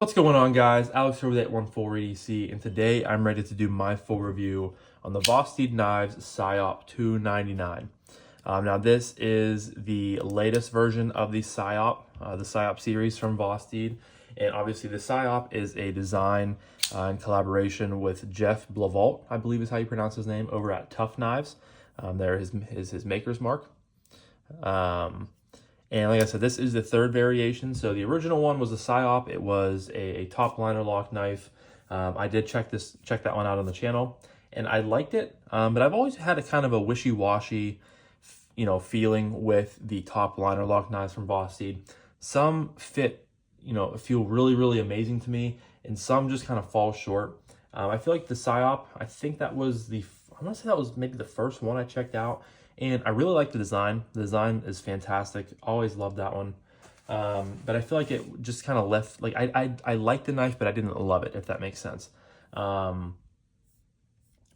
What's going on, guys? Alex here with 814 EDC, and today I'm ready to do my full review on the Vosteed Knives Psyop 299. Now this is the latest version of the Psyop series from Vosteed, and obviously the Psyop is a design in collaboration with Jeff Blavault, I believe is how you pronounce his name, over at Tough Knives. There is his maker's mark. And like I said, this is the third variation. So the original one was a Psyop. It was a top liner lock knife. I did check that one out on the channel, and I liked it. But I've always had a kind of a wishy-washy, feeling with the top liner lock knives from Vosteed. Some fit, feel really, really amazing to me, and some just kind of fall short. I feel like the Psyop, I think that was I want to say that was maybe the first one I checked out. And I really like the design. The design is fantastic. Always loved that one. But I feel like it just kind of left, like I liked the knife, but I didn't love it, if that makes sense. And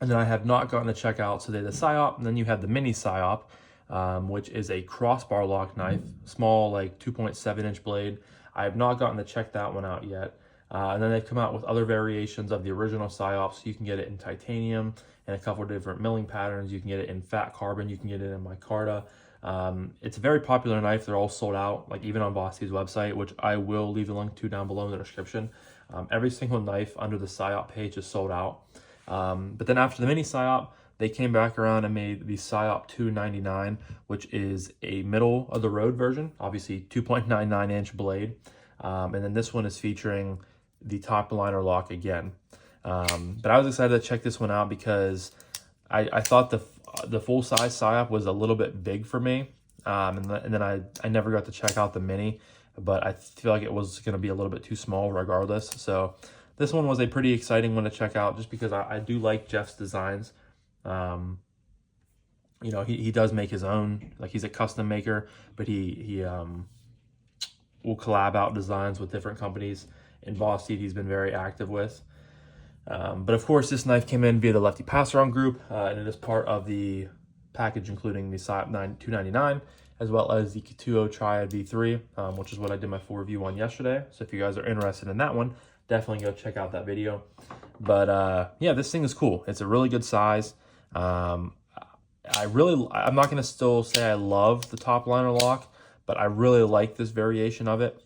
then I have not gotten to check out, so there's the Psyop, and then you have the mini Psyop, which is a crossbar lock knife, small, like 2.7-inch blade. I have not gotten to check that one out yet. And then they've come out with other variations of the original Psyop, so you can get it in titanium and a couple of different milling patterns. You can get it in fat carbon. You can get it in micarta. It's a very popular knife. They're all sold out, like even on Vosteed's website, which I will leave the link to down below in the description. Every single knife under the Psyop page is sold out. But then after the mini Psyop, they came back around and made the Psyop 299, which is a middle of the road version, obviously 2.99-inch blade. And then this one is featuring the top liner lock again. But I was excited to check this one out because I thought the full size Psyop was a little bit big for me. And then I never got to check out the mini, but I feel like it was going to be a little bit too small regardless. So this one was a pretty exciting one to check out just because I do like Jeff's designs. He does make his own, like he's a custom maker, but he will collab out designs with different companies. In Vosteed, he's been very active with. But of course, this knife came in via the Lefty passaround group, and it is part of the package, including the Psyop 299, as well as the Katuo Triad V3, which is what I did my full review on yesterday. So if you guys are interested in that one, definitely go check out that video. But yeah, this thing is cool. It's a really good size. I'm not going to still say I love the top liner lock, but I really like this variation of it.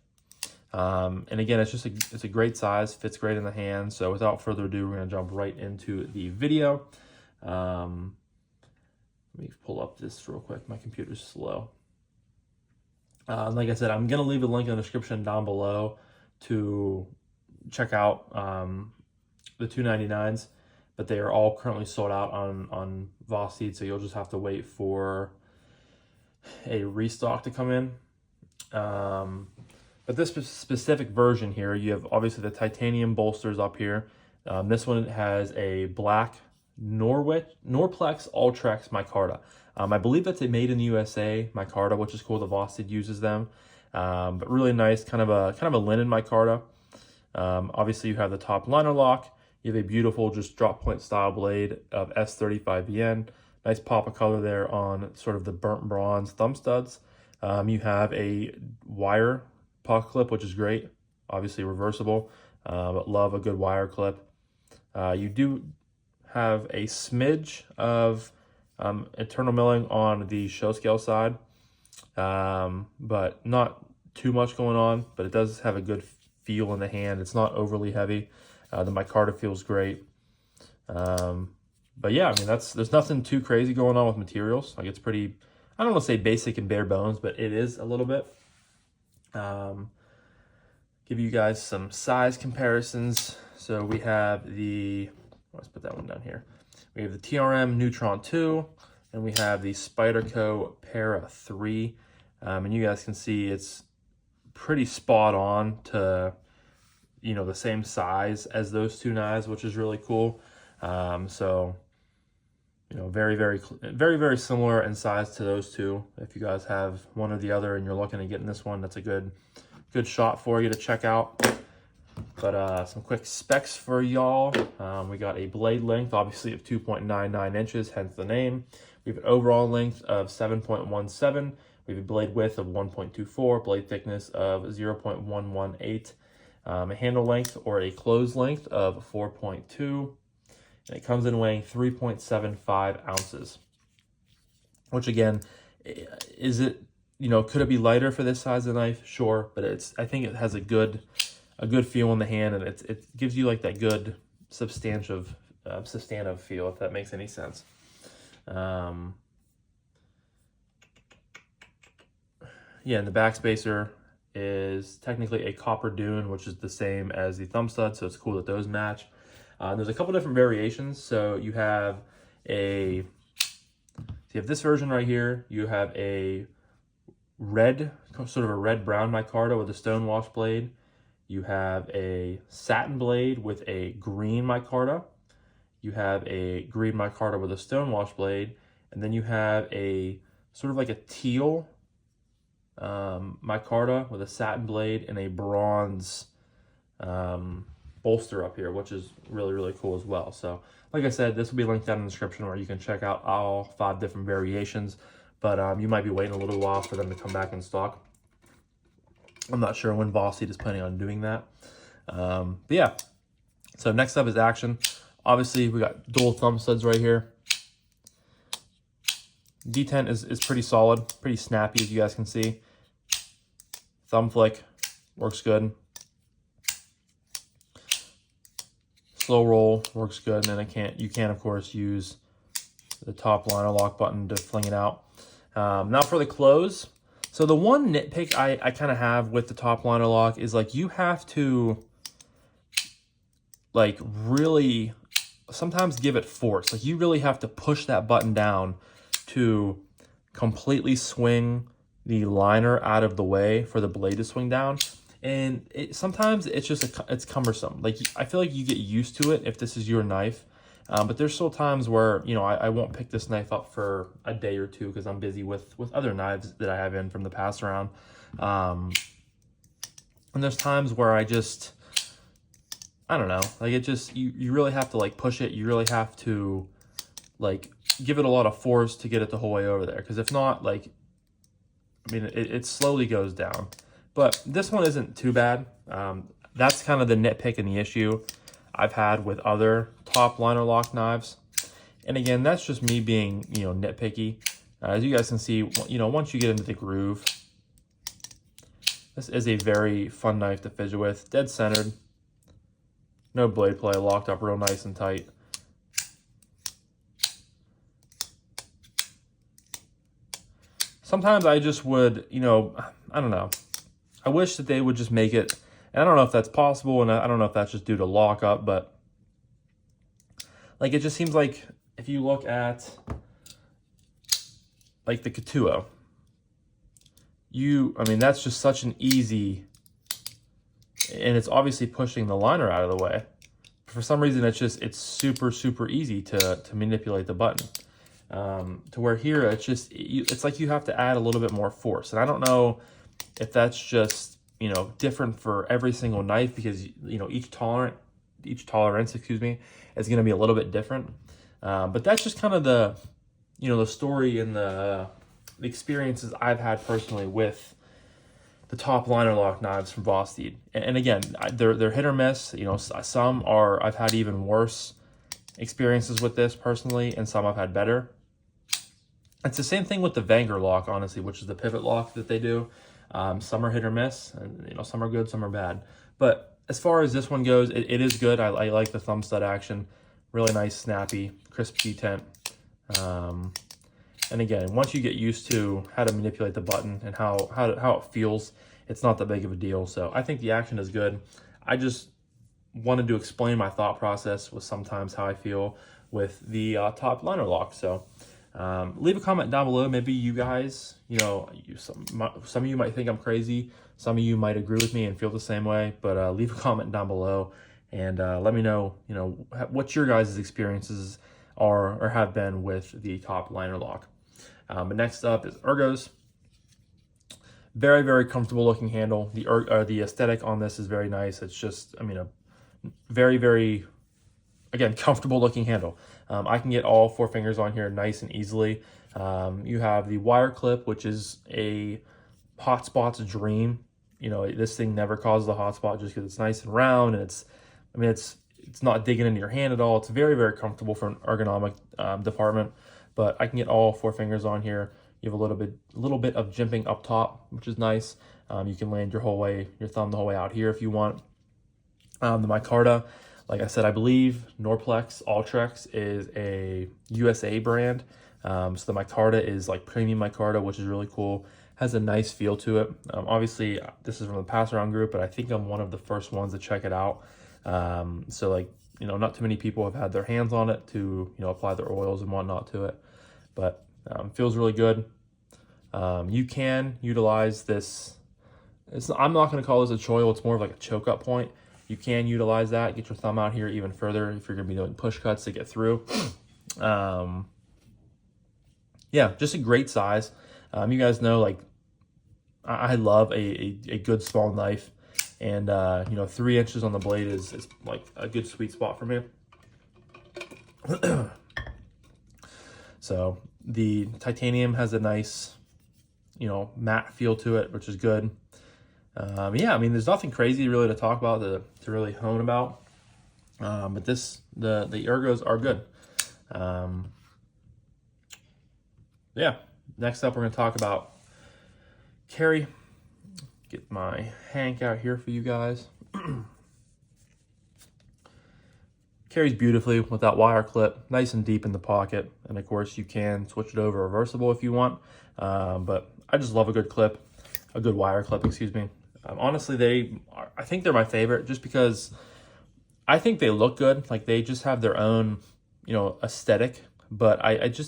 And again, it's a great size, fits great in the hand. So without further ado, we're going to jump right into the video. Let me pull up this real quick. My computer's slow. Like I said, I'm going to leave a link in the description down below to check out the 299s, but they are all currently sold out on Vosteed, so you'll just have to wait for a restock to come in. But this specific version here, you have obviously the titanium bolsters up here. This one has a black Norplex Ultrex micarta. I believe that's a made in the USA micarta, which is cool. The Vosteed uses them, but really nice, kind of a linen micarta. Obviously, you have the top liner lock. You have a beautiful, just drop point style blade of S35VN. Nice pop of color there on sort of the burnt bronze thumb studs. You have a wire puck clip, which is great, obviously reversible, but love a good wire clip. You do have a smidge of internal milling on the show scale side, but not too much going on, but it does have a good feel in the hand. It's not overly heavy. The micarta feels great. But yeah, I mean, there's nothing too crazy going on with materials. Like, it's pretty, I don't want to say basic and bare bones, but it is a little bit. Give you guys some size comparisons. So we have let's put that one down here. We have the TRM Neutron 2, and we have the Spyderco Para 3. And you guys can see it's pretty spot on to, the same size as those two knives, which is really cool. So, very, very, very, very similar in size to those two. If you guys have one or the other and you're looking at getting this one, that's a good shot for you to check out. But some quick specs for y'all. We got a blade length, obviously, of 2.99 inches, hence the name. We have an overall length of 7.17. We have a blade width of 1.24, blade thickness of 0.118. a handle length or a close length of 4.2, and it comes in weighing 3.75 ounces. Which again, is it, could it be lighter for this size of knife? Sure, but I think it has a good feel in the hand, and it gives you like that good substantive feel, if that makes any sense. Yeah, and the backspacer is technically a copper dune, which is the same as the thumb stud, so it's cool that those match. There's a couple different variations. So you have this version right here. You have a red, sort of a red-brown micarta with a stonewash blade. You have a satin blade with a green micarta. You have a green micarta with a stonewash blade. And then you have a sort of like a teal micarta with a satin blade and a bronze bolster up here, which is really, really cool as well. So like I said, this will be linked down in the description where you can check out all 5 different variations, but you might be waiting a little while for them to come back in stock. I'm not sure when Vosteed is planning on doing that. But yeah, so next up is action. Obviously, we got dual thumb studs right here. detent is pretty solid, pretty snappy, as you guys can see. Thumb flick works good. Slow roll works good, and then you can of course use the top liner lock button to fling it out. Now for the close. So the one nitpick I kind of have with the top liner lock is like you have to like really sometimes give it force. Like you really have to push that button down to completely swing the liner out of the way for the blade to swing down. And sometimes it's just it's cumbersome. Like I feel like you get used to it if this is your knife. But there's still times where, you know, I won't pick this knife up for a day or two because I'm busy with other knives that I have in from the passaround. And there's times where I don't know, like it just, you really have to like push it. You really have to like give it a lot of force to get it the whole way over there. Because if not, like, I mean, it slowly goes down. But this one isn't too bad. That's kind of the nitpick and the issue I've had with other top liner lock knives. And again, that's just me being, you know, nitpicky. As you guys can see, you know, once you get into the groove, this is a very fun knife to fidget with. Dead centered. No blade play, locked up real nice and tight. Sometimes I just would, you know, I don't know. I wish that they would just make it, and I don't know if that's possible, and I don't know if that's just due to lockup, but like it just seems like if you look at like the Katuo, I mean, that's just such an easy, and it's obviously pushing the liner out of the way. For some reason, it's super, super easy to manipulate the button. To where here, it's like you have to add a little bit more force. And I don't know if that's just, you know, different for every single knife because, you know, each tolerance, excuse me, is going to be a little bit different. But that's just kind of the, you know, the story and the experiences I've had personally with the top liner lock knives from Vosteed. And again, they're hit or miss. You know, some I've had even worse experiences with this personally, and some I've had better. It's the same thing with the Vanguard lock, honestly, which is the pivot lock that they do. Some are hit or miss, and you know, some are good, some are bad. But as far as this one goes, it is good. I like the thumb stud action. Really nice, snappy, crisp detent. And again, once you get used to how to manipulate the button and how it feels, it's not that big of a deal. So I think the action is good. I just wanted to explain my thought process with sometimes how I feel with the top liner lock. So leave a comment down below. Maybe you guys, you know, some of you might think I'm crazy. Some of you might agree with me and feel the same way. But leave a comment down below and let me know, you know, what your guys' experiences are or have been with the top liner lock. But next up is Ergos. Very, very comfortable looking handle. The aesthetic on this is very nice. It's just, I mean, a very, very, again, comfortable looking handle. I can get all 4 fingers on here nice and easily. You have the wire clip, which is a Hotspot's dream. you know, this thing never causes a hot spot just because it's nice and round, and it's not digging into your hand at all. It's very, very comfortable for an ergonomic department. But I can get all 4 fingers on here. You have a little bit of jimping up top, which is nice. You can land your thumb the whole way out here if you want. The micarta, like I said, I believe Norplex Ultrex is a USA brand. So the micarta is like premium micarta, which is really cool. Has a nice feel to it. Obviously, this is from the passaround group, but I think I'm one of the first ones to check it out. So like, you know, not too many people have had their hands on it to, you know, apply their oils and whatnot to it, but feels really good. You can utilize this. I'm not going to call this a choil. It's more of like a choke up point. You can utilize that. Get your thumb out here even further if you're going to be doing push cuts to get through. Yeah, just a great size. You guys know, like, I love a good small knife, and you know, 3 inches on the blade is like a good sweet spot for me. So the titanium has a nice, you know, matte feel to it, which is good. Yeah, I mean, there's nothing crazy really to talk about, to really hone about. But the ergos are good. Yeah, next up we're going to talk about carry. Get my Hank out here for you guys. Carries beautifully with that wire clip, nice and deep in the pocket. And of course you can switch it over reversible if you want. But I just love a good clip, a good wire clip, excuse me. Honestly, I think they're my favorite just because I think they look good. Like, they just have their own, you know, aesthetic, but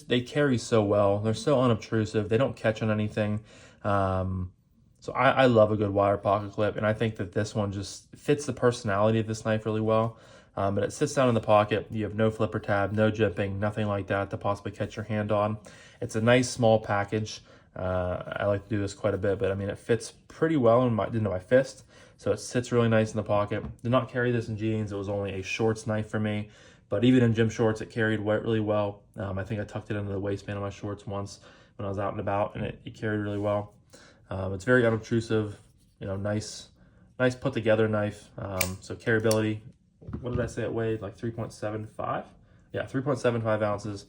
they carry so well. They're so unobtrusive. They don't catch on anything. So I love a good wire pocket clip, and I think that this one just fits the personality of this knife really well. But it sits down in the pocket. You have no flipper tab, no jimping, nothing like that to possibly catch your hand on. It's a nice small package. I like to do this quite a bit, but I mean, it fits pretty well into my fist. So it sits really nice in the pocket. Did not carry this in jeans. It was only a shorts knife for me, but even in gym shorts, it carried really well. I think I tucked it into the waistband of my shorts once when I was out and about, and it carried really well. It's very unobtrusive, you know, nice put together knife. So carryability, what did I say it weighed? Like 3.75? Yeah, 3.75 ounces.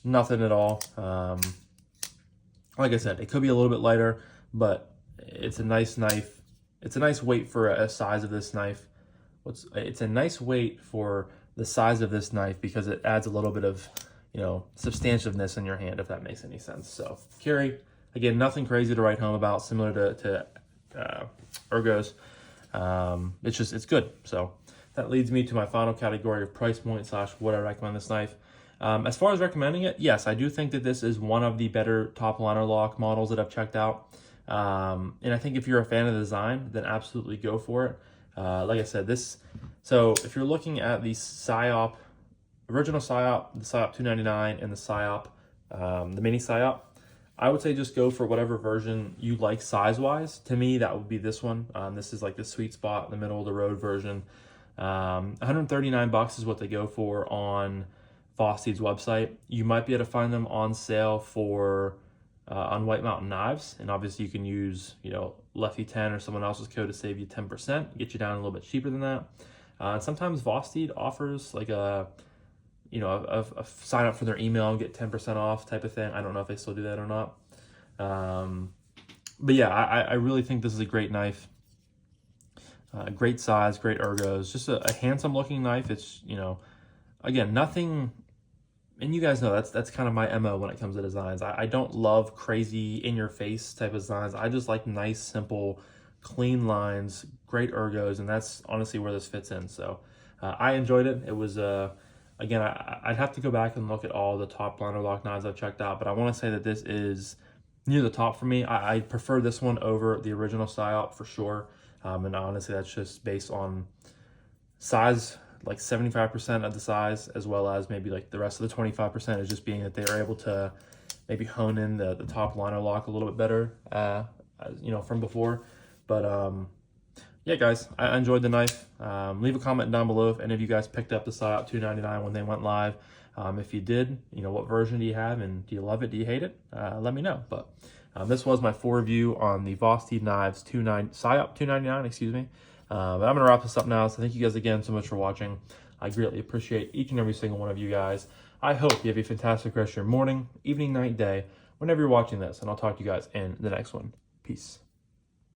Nothing at all. Like I said, it could be a little bit lighter, but it's a nice knife. It's a nice weight for a size of this knife. It's a nice weight for the size of this knife because it adds a little bit of, you know, substantiveness in your hand, if that makes any sense. So carry, again, nothing crazy to write home about, similar to ergos. It's good. So that leads me to my final category of price point / would I recommend this knife. As far as recommending it, yes, I do think that this is one of the better top liner lock models that I've checked out. And I think if you're a fan of the design, then absolutely go for it. Like I said, so if you're looking at the Psyop, original Psyop, the Psyop 299, and the Psyop, the mini Psyop, I would say just go for whatever version you like size-wise. To me, that would be this one. This is like the sweet spot, the middle of the road version. $139 is what they go for on Vosteed's website. You might be able to find them on sale for on White Mountain Knives, and obviously you can use, you know, Lefty 10 or someone else's code to save you 10%, get you down a little bit cheaper than that. Sometimes Vosteed offers like a sign up for their email and get 10% off type of thing. I don't know if they still do that or not. But yeah, I really think this is a great knife. Great size, great ergos, just a handsome looking knife. It's, you know, again, nothing, and you guys know that's kind of my MO when it comes to designs. I don't love crazy in your face type of designs. I just like nice, simple, clean lines, great ergos, and that's honestly where this fits in. So I enjoyed it. It was, again, I'd have to go back and look at all the top liner lock knives I've checked out, but I want to say that this is near the top for me. I prefer this one over the original Psyop for sure. And honestly, that's just based on size, like 75% of the size, as well as maybe like the rest of the 25% is just being that they are able to maybe hone in the top liner lock a little bit better, you know, from before. But yeah, guys, I enjoyed the knife. Leave a comment down below if any of you guys picked up the Psyop 299 when they went live. If you did, what version do you have, and do you love it? Do you hate it? Let me know. But this was my full review on the Vosteed Knives Psyop 299, excuse me. But I'm going to wrap this up now, so thank you guys again so much for watching. I greatly appreciate each and every single one of you guys. I hope you have a fantastic rest of your morning, evening, night, day, whenever you're watching this, and I'll talk to you guys in the next one. Peace.